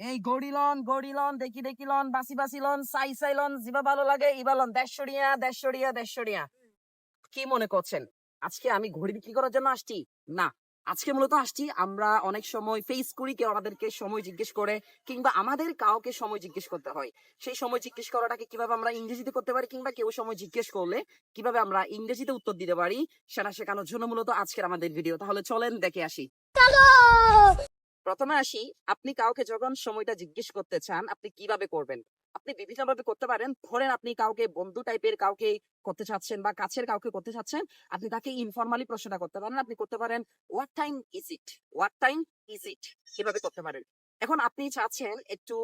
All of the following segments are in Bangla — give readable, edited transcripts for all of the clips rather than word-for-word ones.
এই গড়িলন দেখিলন বাসিলন সাইলন জিবা ভালো লাগে ইবালন দেড়শো টিয়া। কি মনে করছেন আজকে আমি ঘড়ি বিক্রি করার জন্য আসছি? না, আজকে মূলত আসছি আমরা অনেক সময় ফেস করি কেউ আমাদেরকে সময় জিজ্ঞেস করে, কিংবা আমাদের কাউকে সময় জিজ্ঞেস করতে হয়। সেই সময় জিজ্ঞেস করাটাকে কিভাবে আমরা ইংরেজিতে করতে পারি, কিংবা কেউ সময় জিজ্ঞেস করলে কিভাবে আমরা ইংরেজিতে উত্তর দিতে পারি, সেটা শেখানোর জন্য মূলত আজকের আমাদের ভিডিও। তাহলে চলেন দেখে আসি। প্রথমে আসি, আপনি কাউকে যখন সময়টা জিজ্ঞেস করতে চান আপনি কিভাবে করবেন? আপনি বিভিন্ন ভাবে করতে পারেন। ধরেন আপনি কাউকে বন্ধু টাইপের কাউকে করতে চাচ্ছেন বা কাছের কাউকে করতে চাচ্ছেন, আপনি তাকে ইনফরমালি প্রশ্নটা করতে পারেন। আপনি করতে পারেন what time is it, what time is it, এভাবে করতে পারেন। এখন আপনি চাচ্ছেন একটু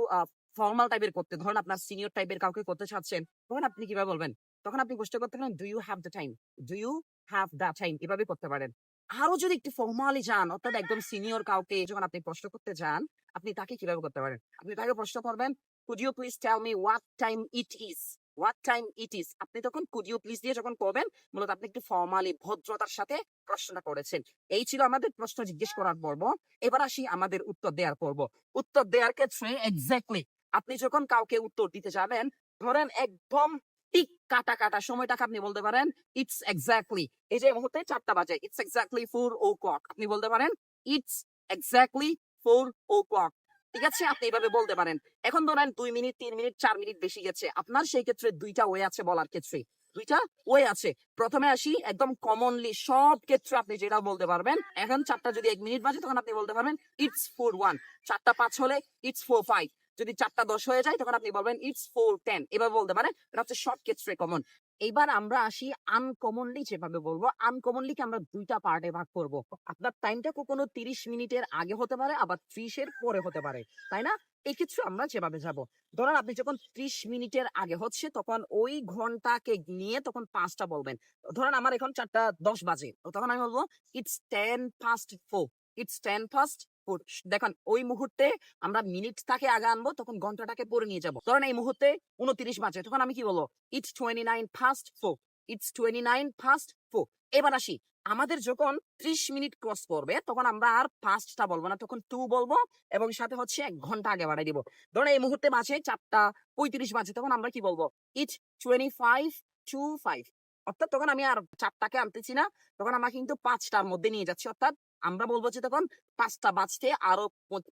ফর্মাল টাইপের করতে, ধরেন আপনার সিনিয়র টাইপের কাউকে করতে চাচ্ছেন, তখন আপনি কিভাবে বলবেন? তখন আপনি প্রশ্ন করতে পারেন do you have the time, do you have the time, এভাবে করতে পারেন। আরো যদি একটু ফর্মালি যান, অর্থাৎ একদম সিনিয়র কাউকে যখন আপনি প্রশ্ন করতে যান, আপনি তাকে কিভাবে করতে পারেন? আপনি তাকে প্রশ্ন করবেন could you please tell me what time it is, what time it is. আপনি তখন কুড ইউ প্লিজ দিয়ে যখন করবেন, মূলত আপনি একটু ফর্মালি ভদ্রতার সাথে প্রশ্নটা করেছেন। এই ছিল আমাদের প্রশ্ন জিজ্ঞেস করার পর্ব। এবার আসি আমাদের উত্তর দেওয়ার পর্ব। উত্তর দেওয়ার ক্ষেত্রে এক্স্যাক্টলি আপনি যখন কাউকে উত্তর দিতে যাবেন, ধরেন একদম ঠিক কাটা কাটা সময়টাকে আপনি বলতে পারেন ইটস এক্স্যাক্টলি, এই যে মুহূর্তে 4টা বাজে, ইটস এক্স্যাক্টলি 4 o'clock, আপনি বলতে পারেন ইটস এক্স্যাক্টলি 4 o'clock। ঠিক আছে, আপনি এভাবে বলতে পারেন। এখন ধরেন 2 মিনিট 3 মিনিট 4 মিনিট বেশি গেছে, আপনার সেই ক্ষেত্রে দুইটা ওয়ে আছে বলার ক্ষেত্রে, দুইটা ওয়ে আছে। প্রথমে আসি একদম কমনলি সব ক্ষেত্রে আপনি যেটা বলতে পারবেন, এখন 4টা যদি 1 মিনিট বাজে তখন আপনি বলতে পারবেন ইটস 4:01, 4টা 5 হলে ইটস 4:05, যদি 4টা 10 হয়ে যায় তখন আপনি বলবেন ইটস 4:10, এভাবে বলতে পারেন। এটা হচ্ছে সব ক্ষেত্রে কমন। এইবার আমরা আসি আনকমনলি যেভাবে বলবো। আনকমনলি কে আমরা দুইটা পার্টে ভাগ করব। আপনার টাইমটা কখনো 30 মিনিটের আগে হতে পারে, আবার 30-এর পরে হতে পারে, তাই না? এই ক্ষেত্রে আমরা যেভাবে যাব, ধরেন আপনি যখন 30 মিনিটের আগে হচ্ছে তখন ওই ঘন্টাকে নিয়ে তখন 5টা বলবেন। ধরেন আমার এখন 4টা 10 বাজে, তো তখন আমি বলবো ইটস 10 past 4, ইটস 10 past 4। দেখেন ওই মুহূর্তে আমরা মিনিটটাকে আগে আনবো, তখন ঘন্টাটাকে পরে নিয়ে যাব। ধরেন এই মুহূর্তে 29 বাজে, তখন আমি কি বলবো ইটস 29 past 4, ইটস 29 past 4। এবার আসি, আমাদের যখন 30 মিনিট ক্রস করবে তখন আমরা আর পাস্টটা বলবো না, তখন 2 বলবো, এবং সাথে হচ্ছে 1 ঘন্টা আগে বাড়াই দিব। ধরেন এই মুহূর্তে বাজে 4টা 35 বাজে, তখন আমরা কি বলবো ইটস 25 to 5, অর্থাৎ তখন আমি আর 4টাকে আনতেছি না, তখন আমরা কিন্তু 5টার মধ্যে নিয়ে যাচ্ছি। অর্থাৎ আমরা বলবো যে তখন 5টা বাজতে আরো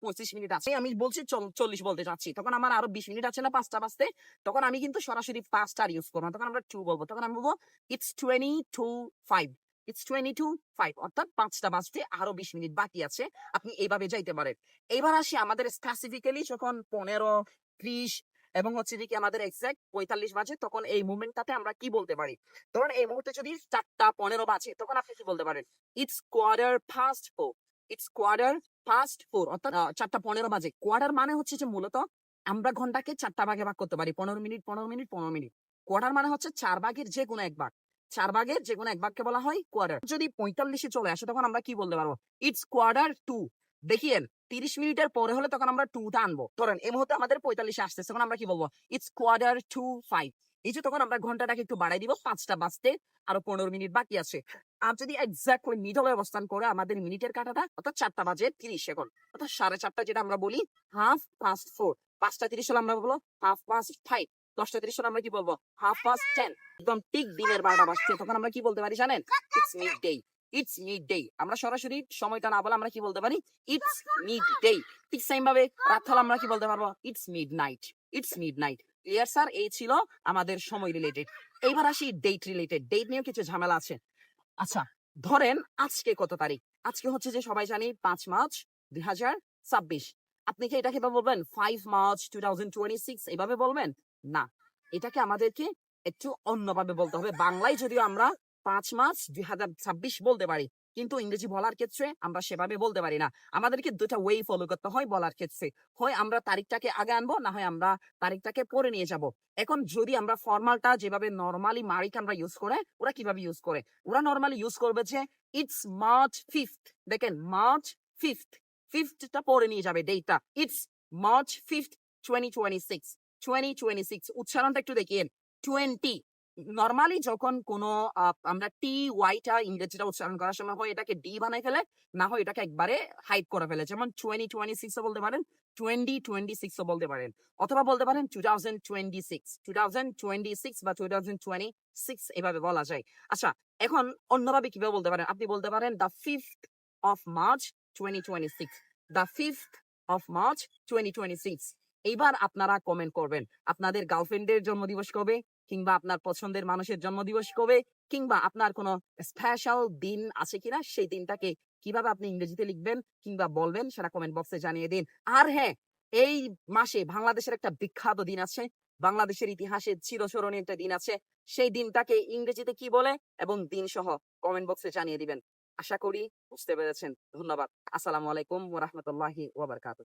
25 মিনিট আছে, আমি বলছি 40 বলতে চাচ্ছি, তখন আমার আরো 20 মিনিট আছে না 5টা বাজতে, তখন আমি কিন্তু সরাসরি 5টা ইউজ করবো না, তখন আমরা 2 বলবো, তখন আমি বলবো ইটস 20 to 5, ইটস 20 to 5, অর্থাৎ 5টা বাজতে আরো 20 মিনিট বাকি আছে। আপনি এইভাবে যাইতে পারেন। এইবার আসি আমাদের স্পেসিফিক্যালি যখন 15, 30 এবং হচ্ছে কি আমাদের এক্সাক্ট 45 বাজে, তখন এই মুভমেন্টটাতে আমরা কি বলতে পারি? ধরুন এই মুহূর্তে যদি 4টা 15 বাজে, তখন আপনি কি বলতে পারেন it's quarter past 4, it's quarter past 4, অর্থাৎ 4টা 15 বাজে। কোয়ার্টার মানে হচ্ছে যে মূলত আমরা ঘন্টাকে 4টা ভাগে ভাগ করতে পারি, 15 মিনিট 15 মিনিট 15 মিনিট। কোয়ার্টার মানে হচ্ছে 4 ভাগের যে কোনো 1 ভাগ, 4 ভাগের যে কোনো 1 ভাগকে বলা হয় কোয়ার্টার। যদি 45-এ চলে আসে তখন আমরা কি বলতে পারবো ইটস quarter to। দেখিয়েন 30 মিনিটের পরে হলে তখন আমরা 2টা আনবো। ধরেন এই মুহূর্তে আমাদের 45-এ আসতেছে, তখন আমরা কি বলবো ইটস quarter to 5। এই যে তখন আমরা ঘন্টাটাকে একটু বাড়াই দিব, 5টা বাজতে আরো 15 মিনিট বাকি আছে। আর যদি এক্স্যাক্টলি মিডলে অবস্থান করে আমাদের মিনিটের কাটাটা, অর্থাৎ 4টা 30 অর্থাৎ 4:30, যেটা আমরা বলি 1/2 past 4। 5টা 30 হলে আমরা বলবো 1/2 past 5। 10টা 30 হলে আমরা কি বলবো 1/2 past 10। একদম ঠিক দিনের 12টা বাজছে, তখন আমরা কি বলতে পারি জানেন? It's mid day, it's mid day. আমরা সরাসরি সময়টা না বলে আমরা কি বলতে পারি ইটস মিড ডে। ঠিক সেম ভাবে রাত হলে আমরা কি বলতে পারবো it's mid night, it's mid night. Clear sir? এই ছিল আমাদের সময় রিলেটেড। এইবার আসি ডেট রিলেটেড। ডেট নিয়ে কিছু ঝামেলা আছে। আচ্ছা, ধরেন আজকে কত তারিখ? আজকে হচ্ছে যে সবাই জানি 5 মার্চ 2026। আপনি কি এটাকে এভাবে বলবেন 5 মার্চ 2026 এভাবে বলবেন? না, এটাকে আমাদেরকে একটু অন্যভাবে বলতে হবে। বাংলায় যদিও আমরা 5 মার্চ 2026 বলতে পারি, কিন্তু ইংরেজি বলার ক্ষেত্রে আমরা সেভাবে বলতে পারি না। আমাদেরকে দুটা ওয়ে ফলো করতে হয় বলার ক্ষেত্রে। হয় আমরা তারিখটাকে আগে আনবো, না হয় আমরা তারিখটাকে পরে নিয়ে যাব। এখন যদি আমরা ফর্মালটা যেভাবে নরমালি মারিক আমরা ইউজ করে, ওরা কিভাবে ইউজ করে? ওরা নরমালি ইউজ করবে যে ইটস মার্চ 5। দেখেন মার্চ 5, 5টা পরে নিয়ে যাবে ডেটটা। It's March 5, 2026, 2026। উচ্চারণটা একটু দেখিয়েন 20 নরমালি যখন কোনো আমরা টি ওয়াইটা ইংরেজিটা উচ্চারণ করার সময় হয় এটাকে ডি বানাই ফেলে, না হয় এটাকে একবারে হাইড করে ফেলে। যেমন 2026 ও বলতে পারেন, 2026 ও বলতে পারেন। অথবা বলতে পারেন 2026, 2026 বা 2026 এভাবে বলা যায়। আচ্ছা, এখন অন্যভাবে কিভাবে বলতে পারেন? আপনি বলতে পারেন the 5th of March 2026, the 5th of March 2026। এইবার আপনারা কমেন্ট করবেন। আপনাদের গার্লফ্রেন্ডের জন্মদিবস কবে? কিংবা আপনার পছন্দের মানুষের জন্মদিবস কবে? কিংবা আপনার কোনো স্পেশাল দিন আছে কিনা? সেই দিনটাকে কিভাবে আপনি ইংরেজিতে লিখবেন কিংবা বলবেন সেটা কমেন্ট বক্সে জানিয়ে দিন। আর হ্যাঁ, এই মাসে বাংলাদেশের একটা বিখ্যাত দিন আছে। বাংলাদেশের ইতিহাসে চিরস্মরণীয় একটা দিন আছে। সেই দিনটাকে ইংরেজিতে কি বলে এবং দিন সহ কমেন্ট বক্সে জানিয়ে দিবেন। আশা করি বুঝতে পেরেছেন। ধন্যবাদ। আসসালামু আলাইকুম ওয়া রাহমাতুল্লাহি ওয়া বারাকাতুহু।